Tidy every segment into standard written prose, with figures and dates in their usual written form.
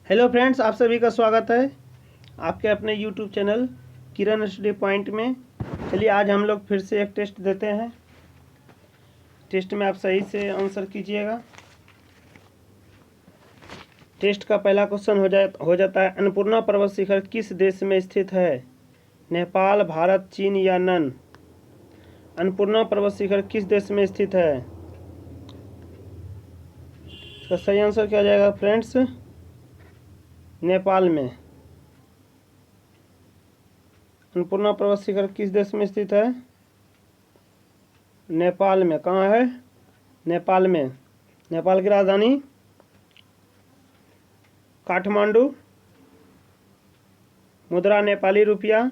Hello friends, आप सभी का स्वागत है आपके अपने यूट्यूब चैनल किरण स्टडी पॉइंट में। चलिए आज हम लोग फिर से एक टेस्ट देते हैं। टेस्ट में आप सही से आंसर कीजिएगा। टेस्ट का पहला क्वेश्चन हो जाता है, अन्नपूर्णा पर्वत शिखर किस देश में स्थित है? नेपाल, भारत, चीन या नन? अन्नपूर्णा पर्वत शिखर किस देश में स्थित है? इसका सही आंसर क्या हो जाएगा फ्रेंड्स? नेपाल में। अन्नपूर्णा पर्वत शिखर किस देश में स्थित है? नेपाल में। कहाँ है? नेपाल में। नेपाल की राजधानी काठमांडू, मुद्रा नेपाली रुपया,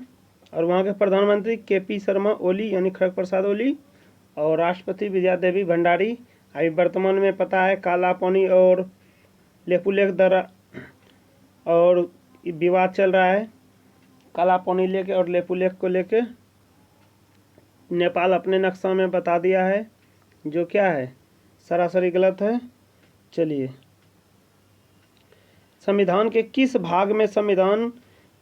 और वहाँ के प्रधानमंत्री KP शर्मा ओली यानी खड़ग प्रसाद ओली, और राष्ट्रपति विद्या देवी भंडारी। अभी वर्तमान में पता है काला पानी और लेपुलेख द्वारा और विवाद चल रहा है। काला पानी लेके और लेपुलेख को लेके नेपाल अपने नक्शा में बता दिया है, जो क्या है सरासरी गलत है। चलिए, संविधान के किस भाग में संविधान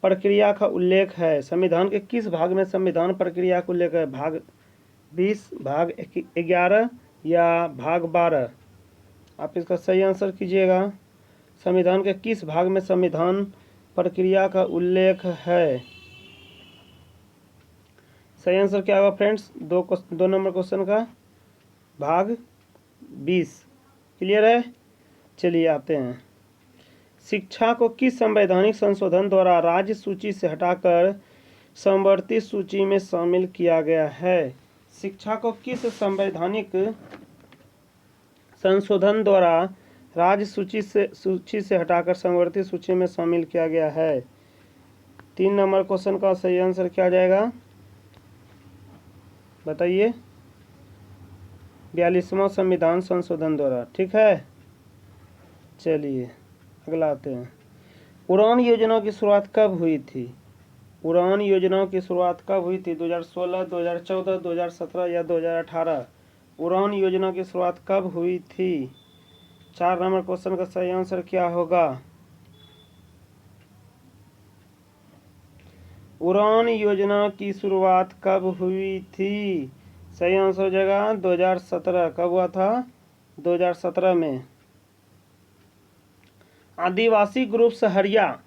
प्रक्रिया का उल्लेख है? संविधान के किस भाग में संविधान प्रक्रिया का उल्लेख है? भाग 20, भाग 11 या भाग 12? आप इसका सही आंसर कीजिएगा। संविधान के किस भाग में संविधान प्रक्रिया का उल्लेख है? सही आंसर क्या होगा फ्रेंड्स? दो नंबर क्वेश्चन का भाग 20। क्लियर है? चलिए आते हैं। शिक्षा को किस संवैधानिक संशोधन द्वारा राज्य सूची से हटाकर समवर्ती सूची में शामिल किया गया है? शिक्षा को किस संवैधानिक संशोधन द्वारा राज्य सूची से हटाकर समवर्ती सूची में शामिल किया गया है? 3 नंबर क्वेश्चन का सही आंसर क्या आ जाएगा बताइए? 42वां संविधान संशोधन द्वारा। ठीक है, चलिए अगला आते हैं। उड़ान योजना की शुरुआत कब हुई थी? उड़ान योजना की शुरुआत कब हुई थी? 2016, 2014, 2017 या 2018? उड़ान योजना की शुरुआत कब हुई थी? 4 नंबर क्वेश्चन का सही आंसर क्या होगा? उड़ान योजना की शुरुआत कब हुई थी? सही आंसर हो जाएगा 2017। कब हुआ था? 2017 में। आदिवासी ग्रुप सहरिया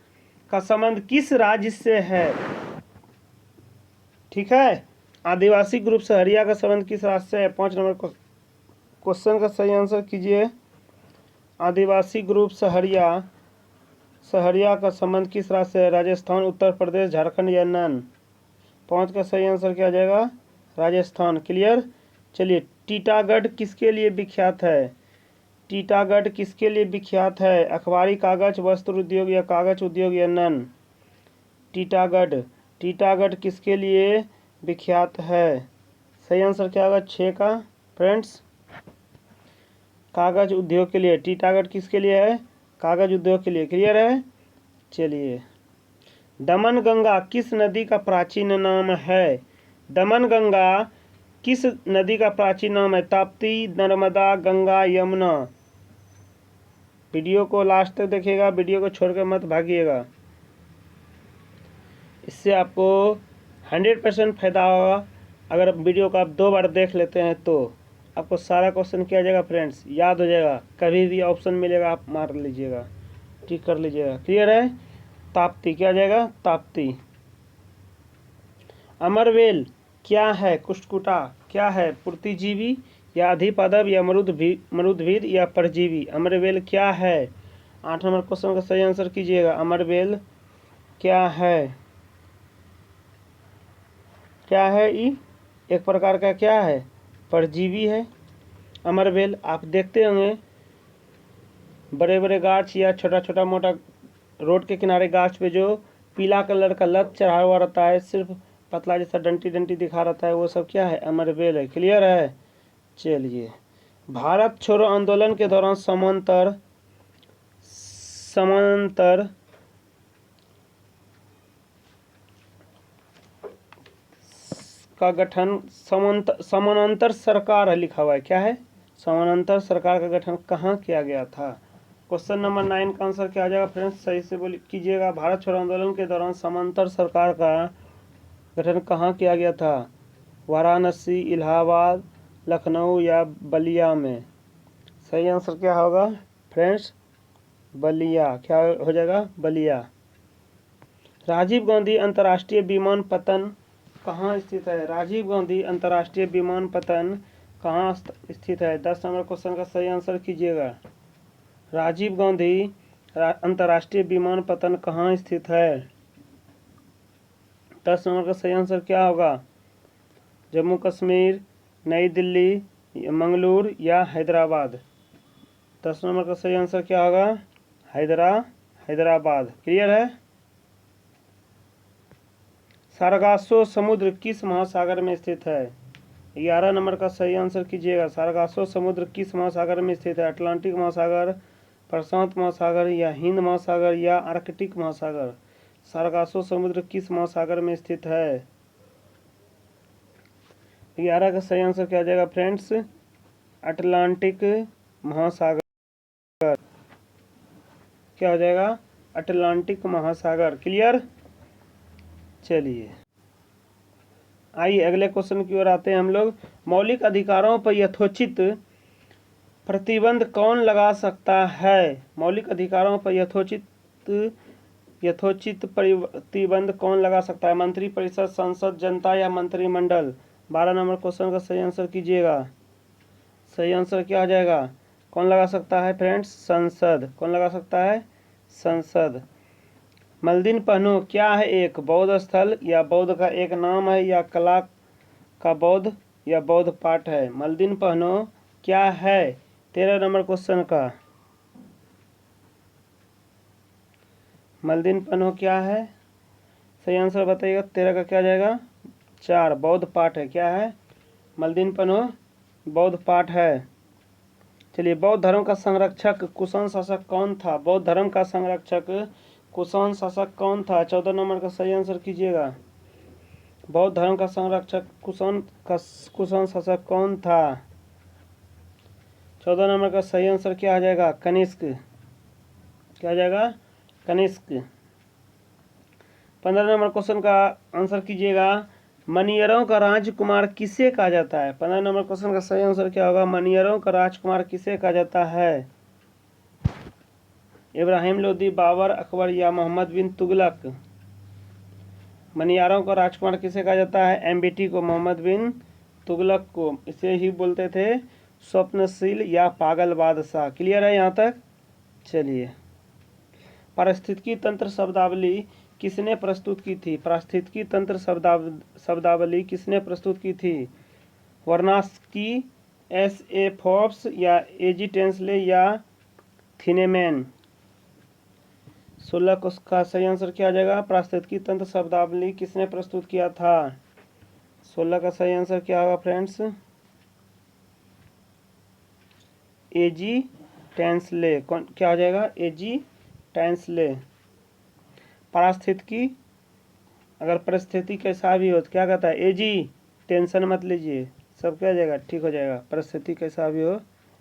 का संबंध किस राज्य से है? ठीक है, आदिवासी ग्रुप सहरिया का संबंध किस राज्य से है? 5 नंबर क्वेश्चन का सही आंसर कीजिए। आदिवासी ग्रुप सहरिया का संबंध किस राज्य से है? राजस्थान, उत्तर प्रदेश, झारखंड या नन? 5 का सही आंसर क्या आ जाएगा? राजस्थान। क्लियर? चलिए, टीटागढ़ किसके लिए विख्यात है? टीटागढ़ किसके लिए विख्यात है? अखबारी कागज, वस्त्र उद्योग या कागज उद्योग या नन? टीटागढ़ किसके लिए विख्यात है? सही आंसर क्या होगा 6 का फ्रेंड्स? कागज उद्योग के लिए। टीटागढ़ किसके लिए है? कागज उद्योग के लिए। क्लियर है? चलिए, दमनगंगा किस नदी का प्राचीन नाम है? दमनगंगा किस नदी का प्राचीन नाम है? ताप्ती, नर्मदा, गंगा, यमुना? वीडियो को लास्ट तक देखिएगा, वीडियो को छोड़कर मत भागिएगा। इससे आपको 100% फायदा होगा। अगर वीडियो को आप 2 बार देख लेते हैं तो आपको सारा क्वेश्चन किया जाएगा फ्रेंड्स, याद हो जाएगा। कभी भी ऑप्शन मिलेगा आप मार लीजिएगा, ठीक कर लीजिएगा। क्लियर है? ताप्ती क्या आ जाएगा? ताप्ती। अमरवेल क्या है? कुष्ठकुटा क्या है? पूर्तिजीवी या अधिपादप या मरुद्भिद या परजीवी? अमरवेल क्या है? 8 नंबर क्वेश्चन का सही आंसर कीजिएगा। अमरवेल क्या है? क्या है? एक प्रकार का क्या है? परजीवी है अमरवेल। आप देखते होंगे बड़े बड़े गाछ या छोटा छोटा मोटा रोड के किनारे गाछ पे जो पीला कलर का लत चढ़ा हुआ रहता है, सिर्फ पतला जैसा डंटी दिखा रहता है, वो सब क्या है? अमरवेल है। क्लियर है? चलिए, भारत छोड़ो आंदोलन के दौरान समांतर का गठन समानांतर सरकार लिखा हुआ है। क्या है? समानांतर सरकार का गठन कहाँ किया गया था? क्वेश्चन नंबर 9 का आंसर क्या आ जाएगा फ्रेंड्स, सही से बोल कीजिएगा। भारत छोड़ो आंदोलन के दौरान समांतर सरकार का गठन कहाँ किया गया था? वाराणसी, इलाहाबाद, लखनऊ या बलिया में? सही आंसर क्या होगा फ्रेंड्स? बलिया। क्या हो जाएगा? बलिया। राजीव गांधी अंतर्राष्ट्रीय विमानपत्तन कहाँ स्थित है? राजीव गांधी अंतर्राष्ट्रीय विमानपत्तन कहाँ स्थित है? 10 नंबर क्वेश्चन का सही आंसर कीजिएगा। राजीव गांधी अंतर्राष्ट्रीय विमानपत्तन कहाँ स्थित है? 10 नंबर का सही आंसर क्या होगा? जम्मू कश्मीर, नई दिल्ली, मंगलुरु या हैदराबाद? 10 नंबर का सही आंसर क्या होगा? हैदराबाद। क्लियर है? सारगासो समुद्र किस महासागर में स्थित है? 11 नंबर का सही आंसर कीजिएगा। सारगासो समुद्र किस महासागर में स्थित है? अटलांटिक महासागर, प्रशांत महासागर या हिंद महासागर या आर्कटिक महासागर? सारगासो समुद्र किस महासागर में स्थित है? 11 का सही आंसर क्या आ जाएगा फ्रेंड्स? अटलांटिक महासागर। क्या हो जाएगा? अटलांटिक महासागर। क्लियर? चलिए आइए अगले क्वेश्चन की ओर आते हैं हम लोग। मौलिक अधिकारों पर यथोचित प्रतिबंध कौन लगा सकता है? मौलिक अधिकारों पर यथोचित प्रतिबंध कौन लगा सकता है? मंत्रिपरिषद, संसद, जनता या मंत्रिमंडल? 12 नंबर क्वेश्चन का सही आंसर कीजिएगा। सही आंसर क्या आ जाएगा? कौन लगा सकता है फ्रेंड्स? संसद। कौन लगा सकता है? संसद। मलदिन पहनो क्या है? एक बौद्ध स्थल या बौद्ध का एक नाम है या कला का बौद्ध या बौद्ध पाठ है? मलदिन पहनो क्या है? 13 नंबर क्वेश्चन का मलदिन पहनो क्या है? सही आंसर बताइएगा। 13 का क्या आ जाएगा? 4 बौद्ध पाठ है। क्या है? मलदिन पहनो बौद्ध पाठ है। चलिए बौद्ध धर्म का संरक्षक कुषाण शासक कौन था? बौद्ध धर्म का संरक्षक कुषाण शासक कौन था? 14 नंबर का सही आंसर कीजिएगा। बौद्ध धर्म का संरक्षक कुषाण शासक कौन था? 14 नंबर का सही आंसर क्या आ जाएगा? कनिष्क। क्या आ जाएगा? कनिष्क। 15 नंबर क्वेश्चन का आंसर कीजिएगा। मनियरों का राजकुमार किसे कहा जाता है? 15 नंबर क्वेश्चन का सही आंसर क्या होगा? मनियरों का राजकुमार किसे कहा जाता है? इब्राहिम लोदी, बाबर, अकबर या मोहम्मद बिन तुगलक? मनियारों का राजकुमार किसे कहा जाता है? एमबीटी को, मोहम्मद बिन तुगलक को। इसे ही बोलते थे स्वप्नशील या पागल बादशाह। क्लियर है यहाँ तक? चलिए पारिस्थितिकी तंत्र शब्दावली किसने प्रस्तुत की थी? पारिस्थितिकी तंत्र शब्दावली किसने प्रस्तुत की थी? वर्नास्की, S.A. फोर्ब्स या A.G. टेंसले या थिनेमैन? 16 का सही आंसर क्या आ जाएगा? पारिस्थितिकी तंत्र शब्दावली किसने प्रस्तुत किया था? 16 का सही आंसर क्या होगा फ्रेंड्स? A.G. टेंसले। कौन क्या हो जाएगा? A.G. टेंसले। पारिस्थितिकी अगर परिस्थिति कैसा भी हो तो क्या कहता है? A.G. टेंशन मत लीजिए, सब क्या हो जाएगा? ठीक हो जाएगा। परिस्थिति कैसा भी हो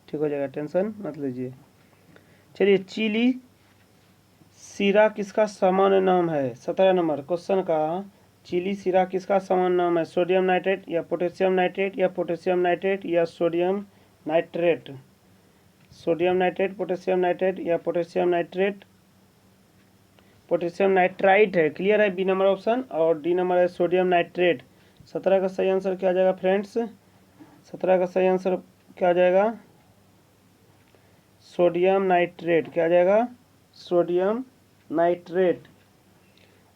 ठीक हो जाएगा, टेंशन मत लीजिए। चलिए चिली सीरा किसका सामान्य नाम है? 17 नंबर क्वेश्चन का चिली सीरा किसका सामान्य नाम है? सोडियम नाइट्रेट या पोटेशियम नाइट्रेट या पोटेशियम नाइट्रेट या sodium nitrate? Sodium nitrate, potassium nitrate या पोटेशियम नाइट्रेट? पोटेशियम नाइट्राइट है। क्लियर है? B number option. और डी नंबर है सोडियम नाइट्रेट। 17 का सही आंसर क्या आ जाएगा फ्रेंड्स? 17 का सही आंसर क्या आ जाएगा? Sodium nitrate. क्या आ जाएगा? Sodium nitrate.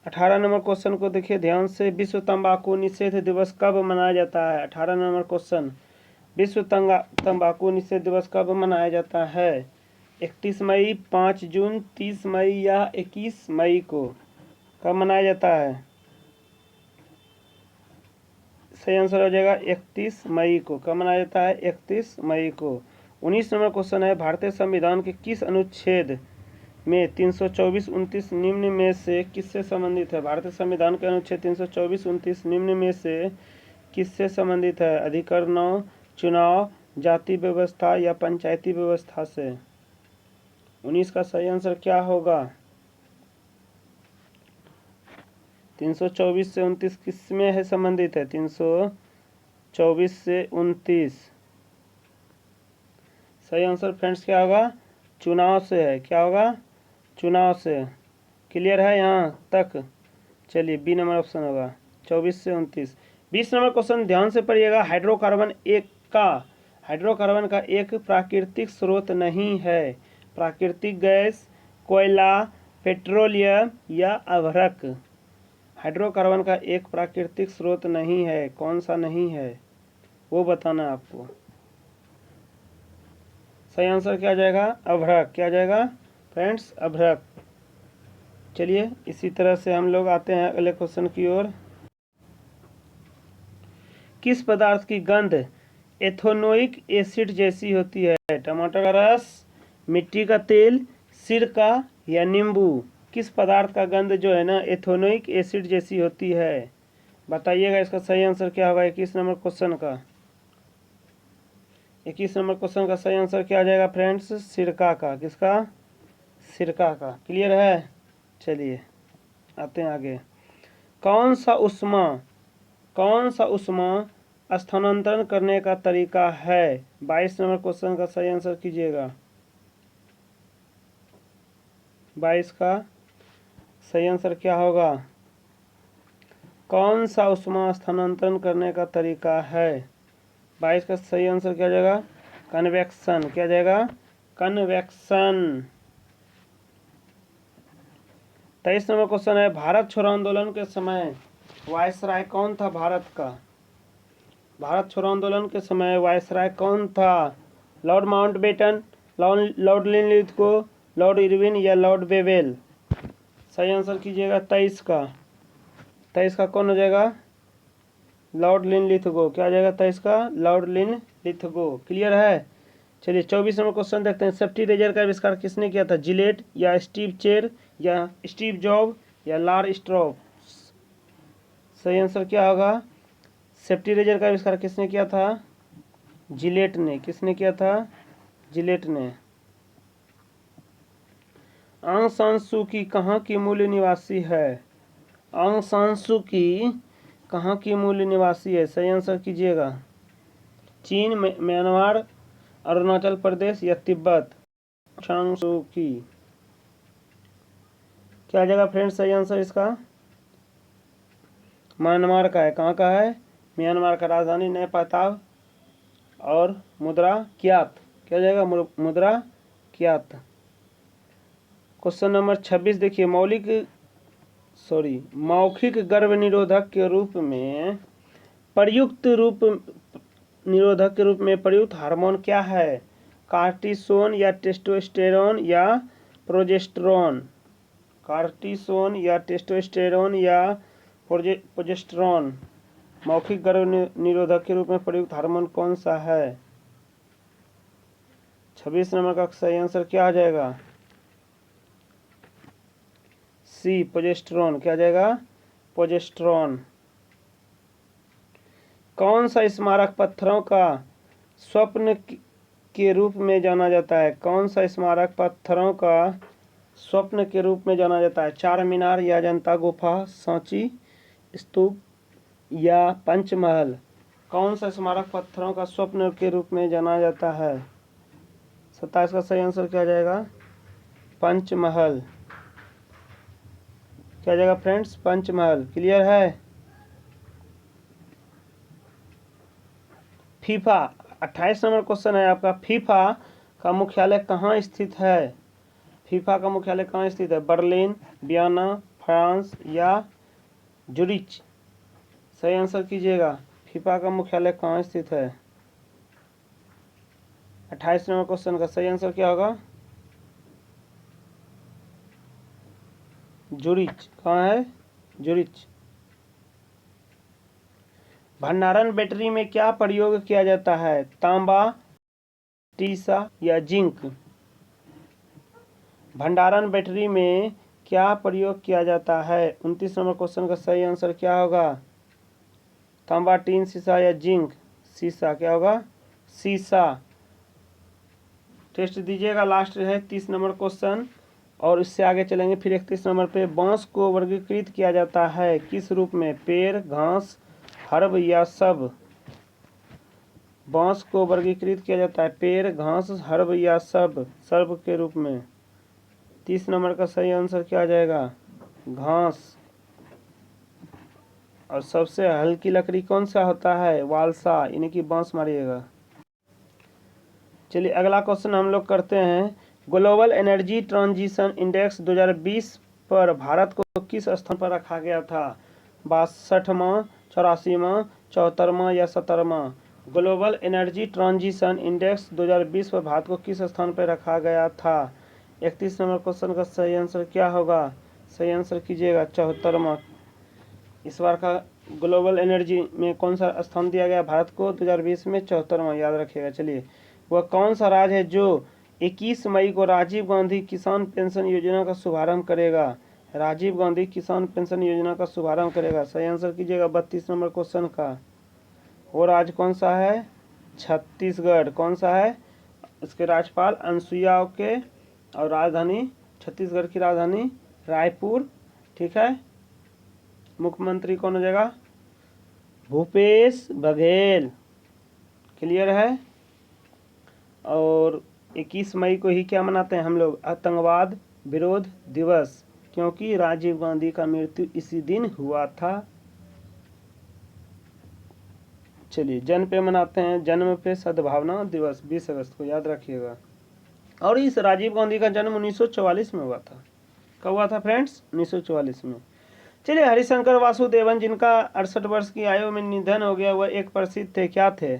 18 नंबर क्वेश्चन को देखिए ध्यान से। विश्व तंबाकू निषेध दिवस कब मनाया जाता है? 18 नंबर क्वेश्चन। विश्व तंबाकू निषेध दिवस कब मनाया जाता है? 31 मई, 5 जून, 30 मई या 21 मई को? कब मनाया जाता है? सही आंसर हो जाएगा 31 मई को। कब मनाया जाता है? 31 मई को। 19 नंबर क्वेश्चन है। भारतीय संविधान के किस अनुच्छेद में 324, 29 निम्न में से किससे संबंधित है? भारतीय संविधान के अनुच्छेद 324, 29 निम्न में से किससे संबंधित है? अधिकरणों, चुनाव, जाति व्यवस्था या पंचायती व्यवस्था से? 19 का सही आंसर क्या होगा? 324 से 29 किस में है संबंधित है? 324 से 29 सही आंसर फ्रेंड्स क्या होगा? चुनाव से है। क्या होगा? चुनाव से। क्लियर है यहाँ तक? चलिए बी नंबर ऑप्शन होगा 24 से 29। 20 नंबर क्वेश्चन ध्यान से पढ़िएगा। हाइड्रोकार्बन का एक प्राकृतिक स्रोत नहीं है। प्राकृतिक गैस, कोयला, पेट्रोलियम या अभ्रक। हाइड्रोकार्बन का एक प्राकृतिक स्रोत नहीं है। कौन सा नहीं है वो बताना आपको। सही आंसर क्या जाएगा? अभ्रक। क्या जाएगा फ्रेंड्स? अभ्रक। चलिए इसी तरह से हम लोग आते हैं अगले क्वेश्चन की ओर। किस पदार्थ की गंध एथेनोइक एसिड जैसी होती है? टमाटर का रस, मिट्टी का तेल, सिरका या नींबू। किस पदार्थ का गंध जो है ना एथेनोइक एसिड जैसी होती है? बताइएगा इसका सही आंसर क्या होगा 21 नंबर क्वेश्चन का। 21 नंबर क्वेश्चन का सही आंसर क्या आ जाएगा फ्रेंड्स? सिरका का। किसका? सिरका का। क्लियर है? चलिए आते हैं आगे। कौन सा उष्मा स्थानांतरण करने का तरीका है? 22 नंबर क्वेश्चन का सही आंसर कीजिएगा। 22 का सही आंसर क्या होगा? कौन सा उष्मा स्थानांतरण करने का तरीका है? 22 का सही आंसर क्या जाएगा? कन्वेक्शन। क्या जाएगा? कन्वेक्शन। 23 नंबर क्वेश्चन है। भारत छोड़ो आंदोलन के समय वायसराय कौन था भारत का? भारत छोड़ो आंदोलन के समय वायसराय कौन था? Lord Mountbatten, Lord Linlithgow, Lord Irwin या लॉर्ड वेवेल। सही आंसर कीजिएगा 23 का। 23 का कौन हो जाएगा? Lord Linlithgow. क्या हो जाएगा 23 का? Lord Linlithgow. क्लियर है? चलिए 24 नंबर क्वेश्चन देखते हैं। सेफ्टी रेजर का आविष्कार किसने किया था? जिलेट या स्टीव चेर या स्टीव जॉब या लार स्ट्रॉप। सही आंसर क्या होगा? सेफ्टी रेजर का आविष्कार किसने किया था? जिलेट ने। किसने किया था? जिलेट ने। आंग सान सू की कहाँ की मूल निवासी है? आंग सान सू की कहाँ की मूल निवासी है? सही आंसर कीजिएगा। चीन, म्यांमार, अरुणाचल प्रदेश या तिब्बत। सांग सू की। क्या आ जाएगा फ्रेंड्स सही आंसर इसका? म्यांमार का है। कहाँ का है? म्यांमार का। राजधानी नए पताव और मुद्रा क्यात। क्या जाएगा? मुद्रा क्यात। क्वेश्चन नंबर 26 देखिए। मौखिक गर्भ निरोधक के रूप में प्रयुक्त हार्मोन क्या है? कार्टिसोन या टेस्टोस्टेरोन या प्रोजेस्टेरोन। कार्टिसोन या टेस्टोस्टेरोन या प्रोजेस्टेरोन। मौखिक गर्भ निरोधक के रूप में प्रयुक्त हार्मोन कौन सा है? 26 नंबर का सही आंसर क्या आ जाएगा? सी, प्रोजेस्टेरोन। क्या जाएगा? प्रोजेस्टेरोन। कौन सा स्मारक पत्थरों का स्वप्न के रूप में जाना जाता है? कौन सा स्मारक पत्थरों का स्वप्न के रूप में जाना जाता है? चार मीनार या अजंता गुफा, सांची स्तूप या पंचमहल। कौन सा स्मारक पत्थरों का स्वप्न के रूप में जाना जाता है? 27 का सही आंसर क्या जाएगा? पंचमहल। क्या जाएगा फ्रेंड्स? पंचमहल। क्लियर है? फीफा 28 नंबर क्वेश्चन है आपका। फीफा का मुख्यालय कहाँ स्थित है? फीफा का मुख्यालय कहाँ स्थित है? बर्लिन, वियना, फ्रांस या जुरिच। सही आंसर कीजिएगा। फीफा का मुख्यालय कहाँ स्थित है? 28 नंबर क्वेश्चन का सही आंसर क्या होगा? जुरिच। कहाँ है? जुरिच। भंडारण बैटरी में क्या प्रयोग किया जाता है? तांबा, टीसा या जिंक। भंडारण बैटरी में क्या प्रयोग किया जाता है? 29 नंबर क्वेश्चन का सही आंसर क्या होगा? तांबा, टीन, सीसा या जिंक। सीसा। क्या होगा? सीसा। टेस्ट दीजिएगा। लास्ट है 30 नंबर क्वेश्चन और इससे आगे चलेंगे। फिर 31 नंबर पे बांस को वर्गीकृत किया जाता है किस रूप में? पेड़, घास, हर्ब या सब? बांस को वर्गीकृत किया जाता है पेड़, घास, हर्ब या सब सर्व के रूप में। 30 नंबर का सही आंसर क्या आ जाएगा? घास। और सबसे हल्की लकड़ी कौन सा होता है? वालसा, यानी कि बांस मारिएगा। चलिए अगला क्वेश्चन हम लोग करते हैं। ग्लोबल एनर्जी ट्रांजिशन इंडेक्स 2020 पर भारत को किस स्थान पर रखा गया था? 62वां, 84वां, 74वां या 70वां? ग्लोबल एनर्जी ट्रांजिशन इंडेक्स 2020 पर भारत को किस स्थान पर रखा गया था? 31 नंबर क्वेश्चन का सही आंसर क्या होगा? सही आंसर कीजिएगा 74वां। इस बार का ग्लोबल एनर्जी में कौन सा स्थान दिया गया भारत को? 2020 में 74वां, याद रखिएगा। चलिए वह कौन सा राज्य है जो 21 मई को राजीव गांधी किसान पेंशन योजना का शुभारंभ करेगा? राजीव गांधी किसान पेंशन योजना का शुभारंभ करेगा। सही आंसर कीजिएगा 32 नंबर क्वेश्चन का। वो राज्य कौन सा है? छत्तीसगढ़। कौन सा है? इसके राज्यपाल अनुसुईया उइके और राजधानी, छत्तीसगढ़ की राजधानी रायपुर। ठीक है। मुख्यमंत्री कौन हो जाएगा? भूपेश बघेल। क्लियर है। और 21 मई को ही क्या मनाते हैं हम लोग? आतंकवाद विरोध दिवस, क्योंकि राजीव गांधी का मृत्यु इसी दिन हुआ था। चलिए जन्म पे मनाते हैं, जन्म पे सद्भावना दिवस 20 अगस्त को, याद रखिएगा। और इस राजीव गांधी का जन्म 1944 में हुआ था। कब हुआ था फ्रेंड्स? 1944 में। चलिए हरिशंकर वासुदेवन जिनका 68 वर्ष की आयु में निधन हो गया, वह एक प्रसिद्ध थे, क्या थे?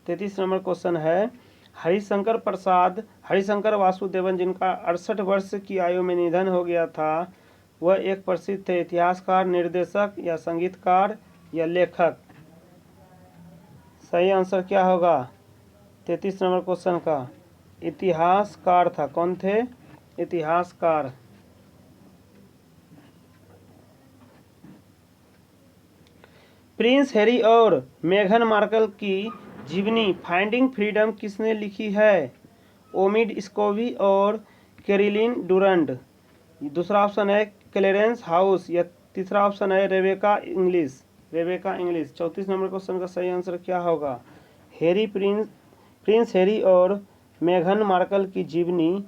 33 नंबर क्वेश्चन है। हरिशंकर वासुदेवन जिनका 68 वर्ष की आयु में निधन हो गया था, वह एक प्रसिद्ध थे इतिहासकार, निर्देशक या संगीतकार या लेखक? सही आंसर क्या होगा 33 नंबर क्वेश्चन का? इतिहासकार था। कौन थे? इतिहासकार। प्रिंस हैरी और मेघन मार्कल की जीवनी फाइंडिंग फ्रीडम किसने लिखी है? ओमिड स्कोवी और कैरोलिन डुरंड। दूसरा ऑप्शन है क्लेरेंस हाउस या तीसरा ऑप्शन है रेबेका इंग्लिश। 34 नंबर क्वेश्चन का सही आंसर क्या होगा? प्रिंस हैरी और मेघन मार्कल की जीवनी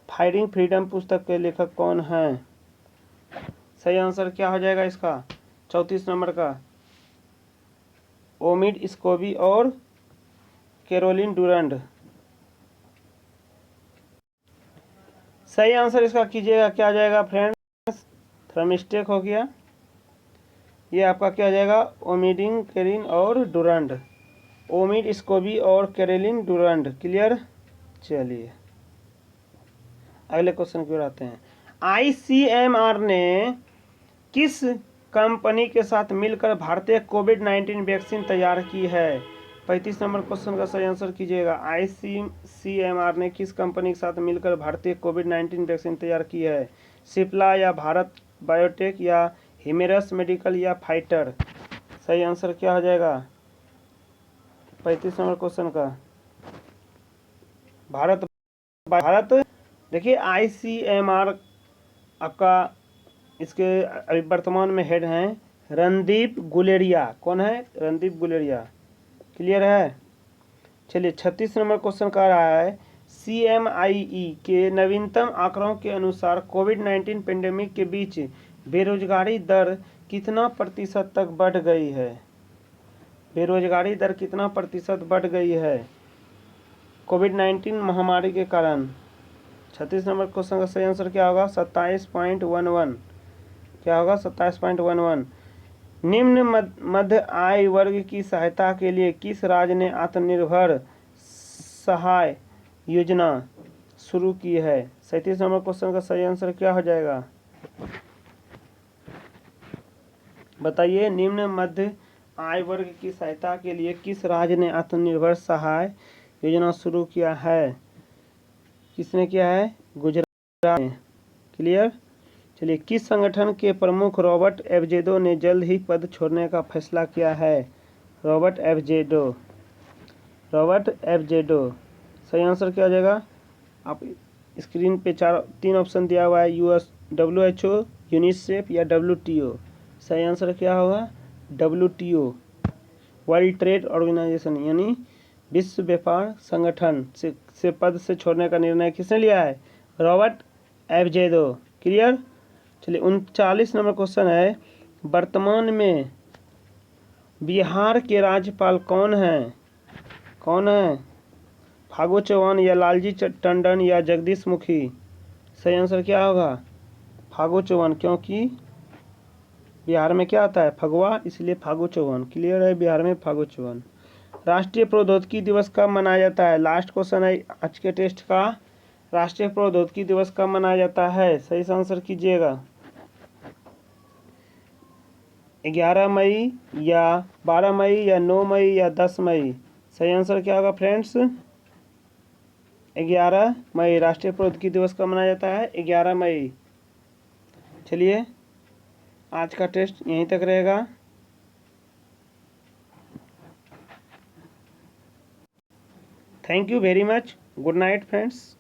फाइंडिंग फ्रीडम पुस्तक के लेखक कौन हैं? सही आंसर क्या हो जाएगा इसका 34 नंबर का? ओमिड स्कोवी और कैरोलिन डुरंड। सही आंसर इसका कीजिएगा क्या आ जाएगा फ्रेंड्स? थोड़ा मिस्टेक हो गया, ये आपका क्या आ जाएगा? ओमिडिंग कैरिन और डुरंड। ओमिड स्कोवी और कैरोलिन डुरंड। क्लियर। चलिए अगले क्वेश्चन की ओर आते हैं। ICMR ने किस कंपनी के साथ मिलकर भारतीय कोविड-19 वैक्सीन तैयार की है? 35 नंबर क्वेश्चन का सही आंसर कीजिएगा। ICMR ने किस कंपनी के साथ मिलकर भारतीय कोविड-19 वैक्सीन तैयार की है? सिप्ला या भारत बायोटेक या हिमेरस मेडिकल या फाइटर? सही आंसर क्या हो जाएगा 35 नंबर क्वेश्चन का? भारत। देखिए ICMR आपका इसके अभी वर्तमान में हेड हैं रणदीप गुलेरिया। कौन है? रणदीप गुलेरिया। क्लियर है। चलिए 36 नंबर क्वेश्चन का रहा है। CMIE के नवीनतम आंकड़ों के अनुसार कोविड-19 पेंडेमिक के बीच बेरोजगारी दर कितना प्रतिशत तक बढ़ गई है? बेरोजगारी दर कितना प्रतिशत बढ़ गई है कोविड-19 महामारी के कारण? 36 नंबर क्वेश्चन का सही आंसर क्या होगा? 27.11। क्या होगा? 27.11। निम्न मध्य आय वर्ग की सहायता के लिए किस राज्य ने आत्मनिर्भर सहाय योजना शुरू की है? 37 नंबर क्वेश्चन का सही आंसर क्या हो जाएगा बताइए? निम्न मध्य आय वर्ग की सहायता के लिए किस राज्य ने आत्मनिर्भर सहाय योजना शुरू किया है? किसने किया है? गुजरात ने। क्लियर। चलिए किस संगठन के प्रमुख रॉबर्ट एफजेडो ने जल्द ही पद छोड़ने का फैसला किया है? रॉबर्ट एफजेडो। सही आंसर क्या हो जाएगा? आप स्क्रीन पे 3 ऑप्शन दिया हुआ है, WHO, यूनिसेफ या WTO। सही आंसर क्या होगा? WTO, वर्ल्ड ट्रेड ऑर्गेनाइजेशन, यानी विश्व व्यापार संगठन से पद से छोड़ने का निर्णय किसने लिया है? रॉबर्ट एफजेडो। क्लियर? चलिए 39 नंबर क्वेश्चन है, वर्तमान में बिहार के राज्यपाल कौन हैं? कौन है? फागू चौहान या लालजी टंडन या जगदीश मुखी? सही आंसर क्या होगा? फागू चौहान, क्योंकि बिहार में क्या आता है? फगवा, इसलिए फागू चौहान। क्लियर है? बिहार में फागू चौहान। राष्ट्रीय प्रौद्योगिकी दिवस कब मनाया जाता है? लास्ट क्वेश्चन है आज के टेस्ट का। राष्ट्रीय प्रौद्योगिकी दिवस कब मनाया जाता है? सही से आंसर कीजिएगा। 11 मई या 12 मई या 9 मई या 10 मई? सही आंसर क्या होगा फ्रेंड्स? 11 मई। राष्ट्रीय प्रौद्योगिकी दिवस कब मनाया जाता है? 11 मई। चलिए आज का टेस्ट यहीं तक रहेगा। Thank you very much. Good night friends.